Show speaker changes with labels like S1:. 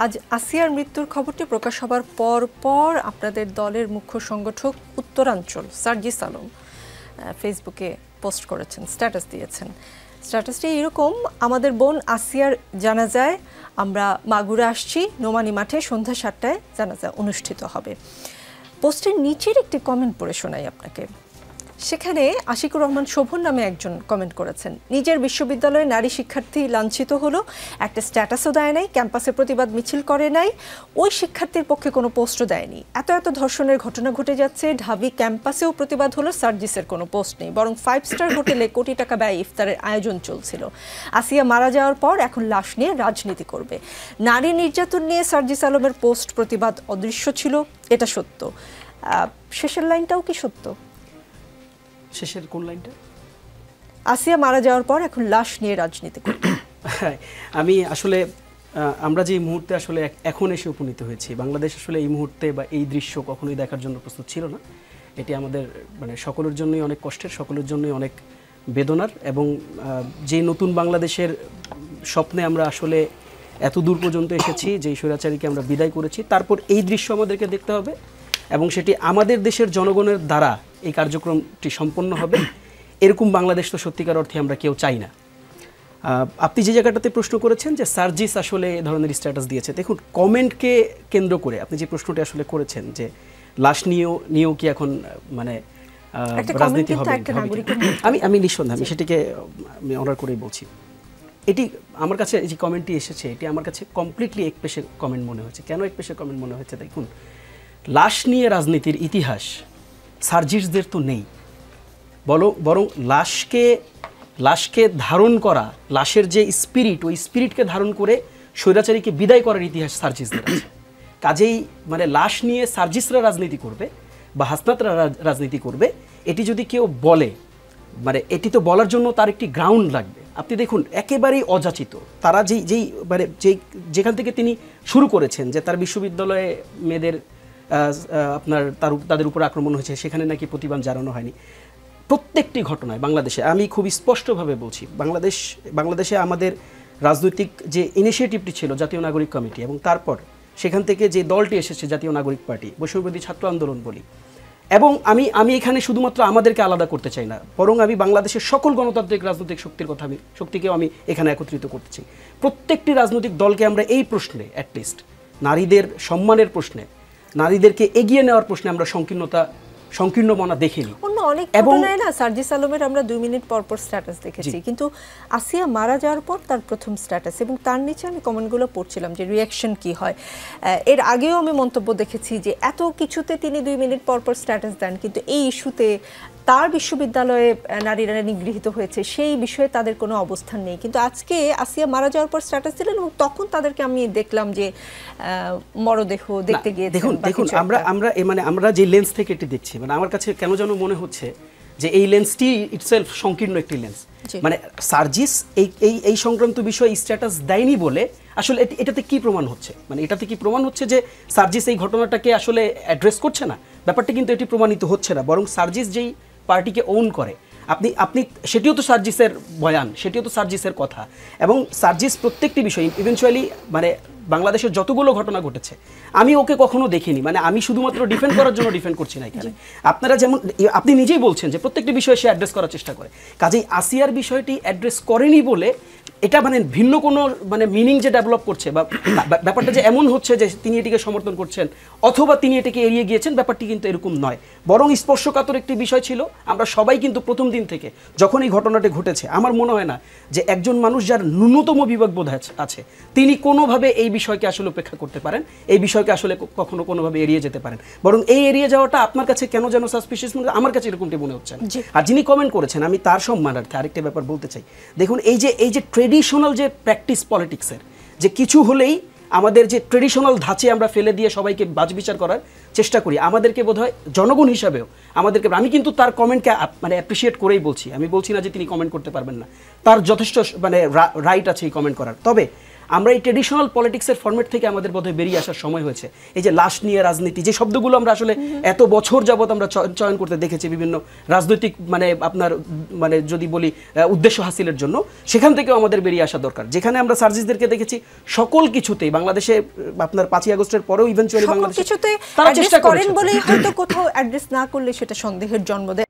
S1: আজ আসিয়ার মৃত্যুর খবরটি প্রকাশ হবার পর আপনাদের দলের মুখ্য সংগঠক উত্তরাঞ্চল সার্জিস আলম ফেসবুকে পোস্ট করেছেন, স্ট্যাটাস দিয়েছেন। স্ট্যাটাসটি এরকম: আমাদের বোন আসিয়ার জানাজায় আমরা মাগুরা আসছি, নোমানী মাঠে সন্ধ্যা 7টায় জানাজা অনুষ্ঠিত হবে। পোস্টের নিচের একটি কমেন্ট পড়ে শোনাই আপনাকে। সেখানে আশিকুর রহমান শোভন নামে একজন কমেন্ট করেছেন, নিজের বিশ্ববিদ্যালয়ে নারী শিক্ষার্থী লাঞ্ছিত হলো, একটা স্ট্যাটাসও দেয় নাই, ক্যাম্পাসে প্রতিবাদ মিছিল করে নাই, ওই শিক্ষার্থীর পক্ষে কোনো পোস্টও দেয়নি। এত ধর্ষণের ঘটনা ঘটে যাচ্ছে, ঢাবি ক্যাম্পাসেও প্রতিবাদ হলো, সার্জিসের কোনো পোস্ট নেই, বরং 5 স্টার হোটেলে কোটি টাকা ব্যয় ইফতারের আয়োজন চলছিল। আসিয়া মারা যাওয়ার পর এখন লাশ নিয়ে রাজনীতি করবে। নারী নির্যাতন নিয়ে সার্জিস আলমের পোস্ট প্রতিবাদ অদৃশ্য ছিল, এটা সত্য। শেষের লাইনটাও কি সত্য?
S2: শেষের কোন লাইনটা?
S1: আসিয়া মারা যাওয়ার পর এখন লাশ নিয়ে রাজনীতি করবে।
S2: আমি আসলে আমরা যে মুহূর্তে আসলে এখন এসে উপনীত হয়েছি, বাংলাদেশ আসলে এই মুহূর্তে বা এই দৃশ্য কখনোই দেখার জন্য প্রস্তুত ছিল না। এটি আমাদের সকলের জন্যই অনেক কষ্টের, সকলের জন্যই অনেক বেদনার, এবং যে নতুন বাংলাদেশের স্বপ্নে আমরা আসলে এত দূর পর্যন্ত এসেছি, যেই স্বৈরাচারীকে আমরা বিদায় করেছি, তারপর এই দৃশ্য আমাদেরকে দেখতে হবে এবং সেটি আমাদের দেশের জনগণের দ্বারা এই কার্যক্রমটি সম্পন্ন হবে। এরকম বাংলাদেশ তো সত্যিকার অর্থে আমরা কেউ চাই না। আপনি যে জায়গাটাতে প্রশ্ন করেছেন যে সার্জিস আসলে এ ধরনের স্ট্যাটাস দিয়েছে, দেখুন কমেন্টকে কেন্দ্র করে আপনি যে প্রশ্নটি আসলে করেছেন যে লাশ নিয়েও কি এখন রাজনীতি হবে, আমি নিঃসন্দেহে আমি সেটিকে আমি অনার করেই বলছি। এটি আমার কাছে যে কমেন্টটি এসেছে, এটি আমার কাছে কমপ্লিটলি একপেশে কমেন্ট মনে হয়েছে। কেন একপেশে কমেন্ট মনে হয়েছে? দেখুন, লাশ নিয়ে রাজনীতির ইতিহাস সার্জিসদের তো নেই, বরং লাশকে ধারণ করা, লাশের যে স্পিরিট, ওই স্পিরিটকে ধারণ করে স্বৈরাচারীকে বিদায় করার ইতিহাস সার্জিসদের আছে। কাজেই লাশ নিয়ে সার্জিসরা রাজনীতি করবে বা হাসনাতরা রাজনীতি করবে, এটি যদি কেউ বলে, এটি তো বলার জন্য তার একটি গ্রাউন্ড লাগবে। আপনি দেখুন, একেবারেই অযাচিত তারা যেখান থেকে তিনি শুরু করেছেন যে তার বিশ্ববিদ্যালয়ে মেয়েদের তাদের উপর আক্রমণ হয়েছে, সেখানে নাকি প্রতিবাদ জানানো হয়নি। প্রত্যেকটি ঘটনায় বাংলাদেশে, আমি খুব স্পষ্টভাবে বলছি, বাংলাদেশে আমাদের রাজনৈতিক যে ইনিশিয়েটিভটি ছিল জাতীয় নাগরিক কমিটি, এবং তারপর সেখান থেকে যে দলটি এসেছে জাতীয় নাগরিক পার্টি, বৈষম্যবিরোধী ছাত্র আন্দোলন বলি, এবং আমি এখানে শুধুমাত্র আমাদেরকে আলাদা করতে চাই না, বরং আমি বাংলাদেশের সকল গণতান্ত্রিক রাজনৈতিক শক্তিকেও আমি এখানে একত্রিত করতে চাই। প্রত্যেকটি রাজনৈতিক দলকে আমরা এই প্রশ্নে, অ্যাটলিস্ট নারীদের সম্মানের প্রশ্নে, নারীদেরকে এগিয়ে নেওয়ার প্রশ্নে আমরা সংকীর্ণ মনা দেখিনি।
S1: অনেক ঘটনায় না সার্জিস আলমের আমরা 2 মিনিট পর স্ট্যাটাস দেখেছি, কিন্তু আসিয়া মারা যাওয়ার পর তার প্রথম স্ট্যাটাস, এবং তার নিচে আমি কমেন্টগুলো পড়ছিলাম যে রিয়াকশন কি হয়। এর আগেও আমি মন্তব্য দেখেছি যে এত কিছুতে তিনি 2 মিনিট পর স্ট্যাটাস দেন, কিন্তু এই ইস্যুতে তার বিশ্ববিদ্যালয়ে নারীরা নিগৃহীত হয়েছে সেই বিষয়ে তাদের কোনো অবস্থান নেই। কিন্তু আজকে আসিয়া মারা যাওয়ার পর স্ট্যাটাস দিলেন, এবং তখন তাদেরকে আমি দেখলাম যে মরদেহ দেখতে গিয়ে।
S2: দেখুন আমরা যে লেন্স থেকে এটি দেখছি, আমার কাছে কেন যেন মনে হচ্ছে যে এই লেন্সটি ইটসেলফ সংকীর্ণ একটি লেন্স। সার্জিস এই সংক্রান্ত বিষয়ে স্ট্যাটাস দেয়নি বলে আসলে এটাতে কি প্রমাণ হচ্ছে? এটাতে কি প্রমাণ হচ্ছে যে সার্জিস এই ঘটনাটাকে আসলে অ্যাড্রেস করছে না? ব্যাপারটা কিন্তু এটি প্রমাণিত হচ্ছে না, বরং সার্জিস যেই পার্টিকে ওন করে, আপনি সেটিও তো সার্জিসের বয়ান, সেটিও তো সার্জিসের কথা, এবং সার্জিস প্রত্যেকটি বিষয় ইভেনচুয়ালি বাংলাদেশের যতগুলো ঘটনা ঘটেছে আমি ওকে কখনো দেখিনি, আমি শুধুমাত্র ডিফেন্ড করার জন্য ডিফেন্ড করছি না এখানে। আপনারা যেমন আপনি নিজেই বলছেন যে প্রত্যেকটি বিষয় সে অ্যাড্রেস করার চেষ্টা করে, কাজেই আসিয়ার বিষয়টি অ্যাড্রেস করেনি বলে এটা ভিন্ন কোনো মিনিং যে ডেভেলপ করছে, বা ব্যাপারটা যে এমন হচ্ছে যে তিনি এটিকে সমর্থন করছেন অথবা তিনি এটিকে এড়িয়ে গিয়েছেন, ব্যাপারটি কিন্তু এরকম নয়, বরং স্পর্শকাতর একটি বিষয় ছিল। আমরা সবাই কিন্তু প্রথম দিন থেকে যখন এই ঘটনাটি ঘটেছে, আমার মনে হয় না যে একজন মানুষ যার ন্যূনতম বিবেকবোধ আছে তিনি কোনোভাবে এই বিষয়কে আসলে উপেক্ষা করতে পারেন, এই বিষয়কে আসলে কখনো কোনোভাবে এড়িয়ে যেতে পারেন, বরং এই এড়িয়ে যাওয়াটা আপনার কাছে কেন যেন সাসপিশিয়াস মনে, আমার কাছে এরকমটি মনে হচ্ছে না। আর যিনি কমেন্ট করেছেন, আমি তার সম্মানার্থে আরেকটা ব্যাপার বলতে চাই। দেখুন, এই যে ট্রেডিশনাল যে প্র্যাকটিস পলিটিক্সের, যে কিছু হলেই আমাদের যে ট্রেডিশনাল ধাঁচে আমরা ফেলে দিয়ে সবাইকে বাজবিচার করার চেষ্টা করি, আমাদেরকে বোধহয় জনগণ হিসাবেও আমাদেরকে, আমি কিন্তু তার কমেন্টকে অ্যাপ্রিসিয়েট করেই বলছি, আমি বলছি না যে তিনি কমেন্ট করতে পারবেন না, তার যথেষ্ট রাইট আছে এই কমেন্ট করার। তবে আমরা এই ট্রেডিশনাল পলিটিক্সের ফরম্যাট থেকে আমাদের বোধহয় বেরিয়ে আসার সময় হয়েছে। এই যে লাশ নিয়ে রাজনীতি, যে শব্দগুলো আমরা আসলে এত বছর যাবত আমরা চয়ন করতে দেখেছি বিভিন্ন রাজনৈতিক মানে আপনার মানে যদি বলি উদ্দেশ্য হাসিলের জন্য, সেখান থেকেও আমাদের বেরিয়ে আসা দরকার। যেখানে আমরা সার্জিসদেরকে দেখেছি সকল কিছুতেই বাংলাদেশে আপনার ৫ই আগস্টের পরেও ইভেন্চুয়ালি বাংলাদেশে
S1: কিছুতে
S2: তারা চেষ্টা করেন
S1: বলেই হয়তো কোথাও অ্যাড্রেস না করলে সেটা সন্দেহের জন্ম দেয়।